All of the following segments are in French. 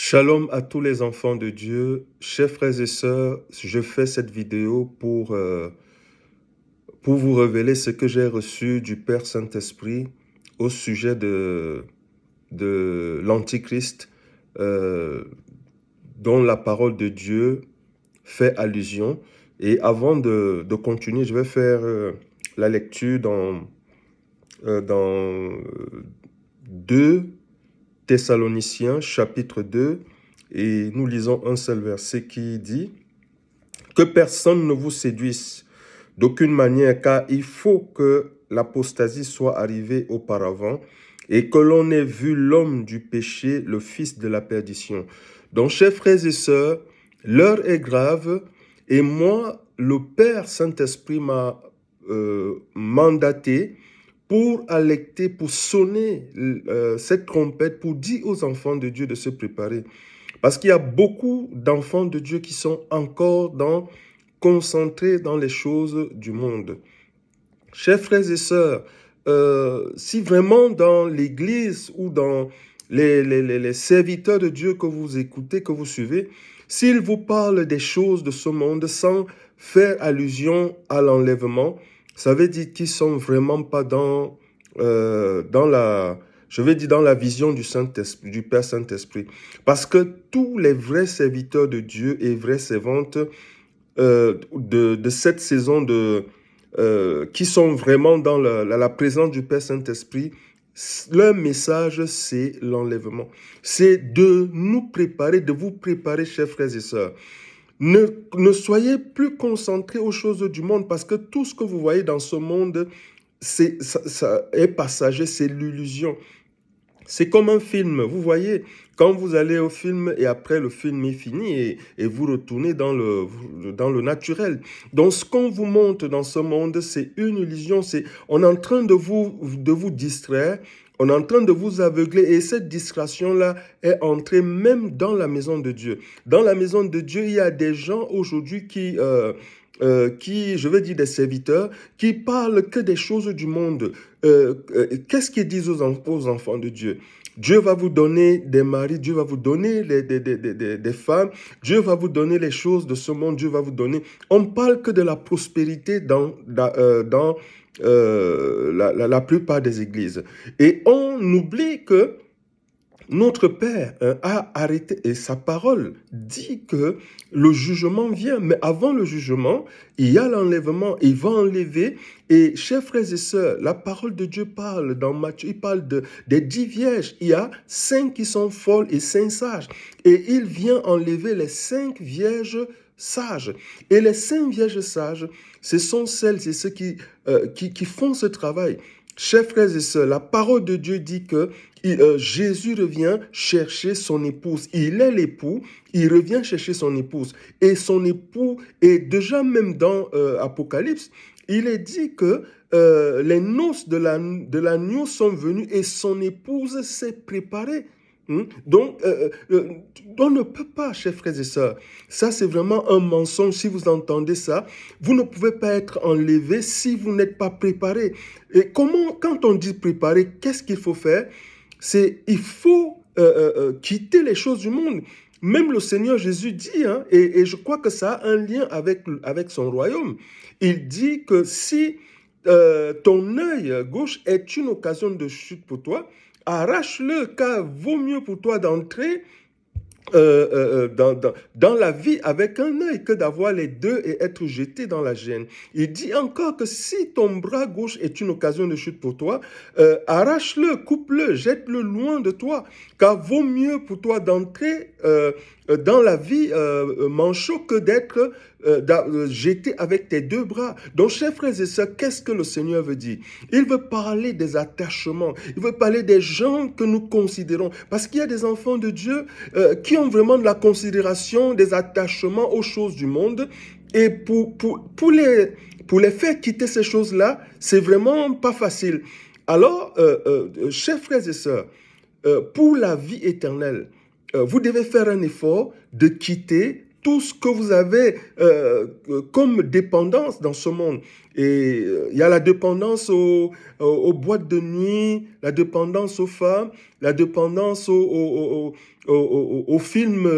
Shalom à tous les enfants de Dieu. Chers frères et sœurs, je fais cette vidéo pour vous révéler ce que j'ai reçu du Père Saint-Esprit au sujet de l'Antichrist, dont la parole de Dieu fait allusion. Et avant de continuer, je vais faire la lecture dans 2 Thessaloniciens, chapitre 2, et nous lisons un seul verset qui dit « Que personne ne vous séduise d'aucune manière, car il faut que l'apostasie soit arrivée auparavant et que l'on ait vu l'homme du péché, le fils de la perdition. » Donc, chers frères et sœurs, l'heure est grave et moi, le Père Saint-Esprit m'a mandaté pour alecter, pour sonner cette trompette, pour dire aux enfants de Dieu de se préparer. Parce qu'il y a beaucoup d'enfants de Dieu qui sont encore concentrés dans les choses du monde. Chers frères et sœurs, si vraiment dans l'Église ou dans les serviteurs de Dieu que vous écoutez, que vous suivez, s'ils vous parlent des choses de ce monde sans faire allusion à l'enlèvement, ça veut dire qu'ils ne sont vraiment pas dans la vision du Saint-Esprit, du Père Saint-Esprit. Parce que tous les vrais serviteurs de Dieu et vraies servantes de cette saison qui sont vraiment dans la présence du Père Saint-Esprit, leur message, c'est l'enlèvement. C'est de nous préparer, de vous préparer, chers frères et sœurs. Ne soyez plus concentrés aux choses du monde parce que tout ce que vous voyez dans ce monde, ça est passager, c'est l'illusion. C'est comme un film, vous voyez, quand vous allez au film et après le film est fini et vous retournez dans le naturel. Donc ce qu'on vous montre dans ce monde, c'est une illusion, on est en train de vous distraire, on est en train de vous aveugler et cette distraction-là est entrée même dans la maison de Dieu. Dans la maison de Dieu, il y a des gens aujourd'hui qui, je veux dire des serviteurs, qui parlent que des choses du monde. Qu'est-ce qu'ils disent aux enfants de Dieu? Dieu va vous donner des maris, Dieu va vous donner des femmes, Dieu va vous donner les choses de ce monde, Dieu va vous donner. On parle que de la prospérité dans la plupart des églises. Et on oublie que notre Père a arrêté, et sa parole dit que le jugement vient. Mais avant le jugement, il y a l'enlèvement. Il va enlever. Et chers frères et sœurs, la parole de Dieu parle dans Matthieu, il parle des 10 vierges. Il y a 5 qui sont folles et 5 sages. Et il vient enlever les 5 vierges sages. Et les 5 vierges sages, ce sont celles et ceux qui font ce travail. Chers frères et sœurs, la parole de Dieu dit que Jésus revient chercher son épouse. Il est l'époux, il revient chercher son épouse. Et son époux est déjà même dans Apocalypse, il est dit que les noces de l'agneau sont venues et son épouse s'est préparée. Donc, on ne peut pas, chers frères et sœurs. Ça, c'est vraiment un mensonge. Si vous entendez ça, vous ne pouvez pas être enlevé si vous n'êtes pas préparé. Et quand on dit préparer, qu'est-ce qu'il faut faire? Il faut quitter les choses du monde. Même le Seigneur Jésus dit, et je crois que ça a un lien avec son royaume. Il dit que si ton œil gauche est une occasion de chute pour toi, arrache-le, car vaut mieux pour toi d'entrer dans la vie avec un œil que d'avoir les deux et être jeté dans la gêne. Il dit encore que si ton bras gauche est une occasion de chute pour toi, arrache-le, coupe-le, jette-le loin de toi, car vaut mieux pour toi d'entrer dans la vie manchot que d'être jeté avec tes 2 bras. Donc, chers frères et sœurs, qu'est-ce que le Seigneur veut dire? Il veut parler des attachements. Il veut parler des gens que nous considérons. Parce qu'il y a des enfants de Dieu qui ont vraiment de la considération, des attachements aux choses du monde. Et pour les faire quitter ces choses-là, c'est vraiment pas facile. Alors, chers frères et sœurs, pour la vie éternelle, vous devez faire un effort de quitter tout ce que vous avez comme dépendance dans ce monde. Et il y a la dépendance aux boîtes de nuit, la dépendance aux femmes, la dépendance aux films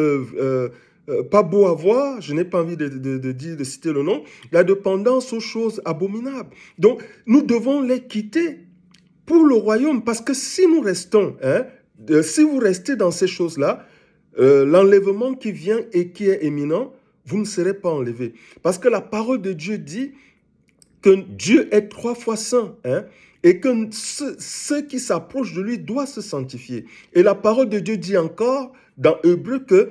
pas beaux à voir, je n'ai pas envie de citer le nom, la dépendance aux choses abominables. Donc, nous devons les quitter pour le royaume, parce que si nous restons, si vous restez dans ces choses-là, l'enlèvement qui vient et qui est imminent, vous ne serez pas enlevé. Parce que la parole de Dieu dit que Dieu est 3 fois saint, et que ceux qui s'approchent de lui doivent se sanctifier. Et la parole de Dieu dit encore dans Hébreux que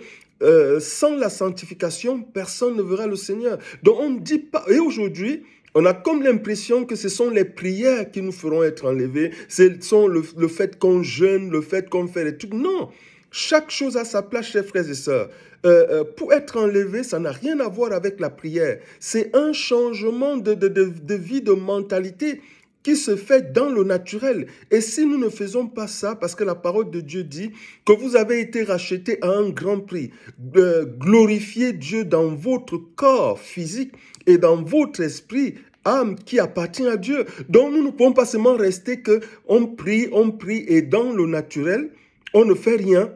sans la sanctification, personne ne verra le Seigneur. Donc on ne dit pas, et aujourd'hui, on a comme l'impression que ce sont les prières qui nous feront être enlevés, ce sont le fait qu'on jeûne, le fait qu'on fait des trucs. Non, chaque chose a sa place, chers frères et sœurs. Pour être enlevé, ça n'a rien à voir avec la prière. C'est un changement de vie, de mentalité qui se fait dans le naturel. Et si nous ne faisons pas ça, parce que la parole de Dieu dit que vous avez été rachetés à un grand prix, glorifiez Dieu dans votre corps physique et dans votre esprit, âme qui appartient à Dieu. Donc nous ne pouvons pas seulement rester que on prie, et dans le naturel, on ne fait rien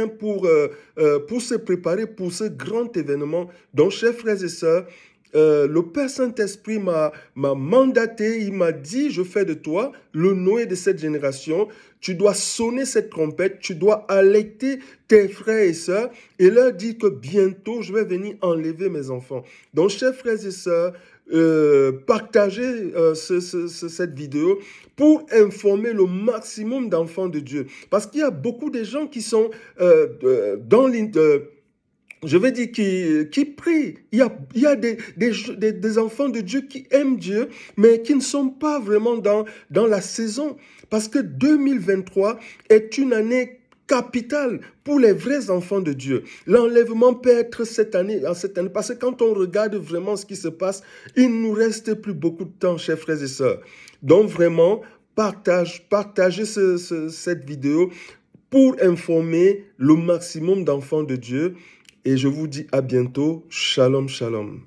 pour se préparer pour ce grand événement. Donc, chers frères et sœurs, le Père Saint-Esprit m'a mandaté, il m'a dit, je fais de toi le Noé de cette génération, tu dois sonner cette trompette, tu dois alerter tes frères et sœurs et leur dire que bientôt je vais venir enlever mes enfants. Donc, chers frères et sœurs, partagez cette vidéo pour informer le maximum d'enfants de Dieu. Parce qu'il y a beaucoup de gens qui sont dans je vais dire qui prient. Il y a des enfants de Dieu qui aiment Dieu, mais qui ne sont pas vraiment dans la saison. Parce que 2023 est une année capitale pour les vrais enfants de Dieu. L'enlèvement peut être cette année, parce que quand on regarde vraiment ce qui se passe, il ne nous reste plus beaucoup de temps, chers frères et sœurs. Donc vraiment, partagez cette vidéo pour informer le maximum d'enfants de Dieu. Et je vous dis à bientôt. Shalom, shalom.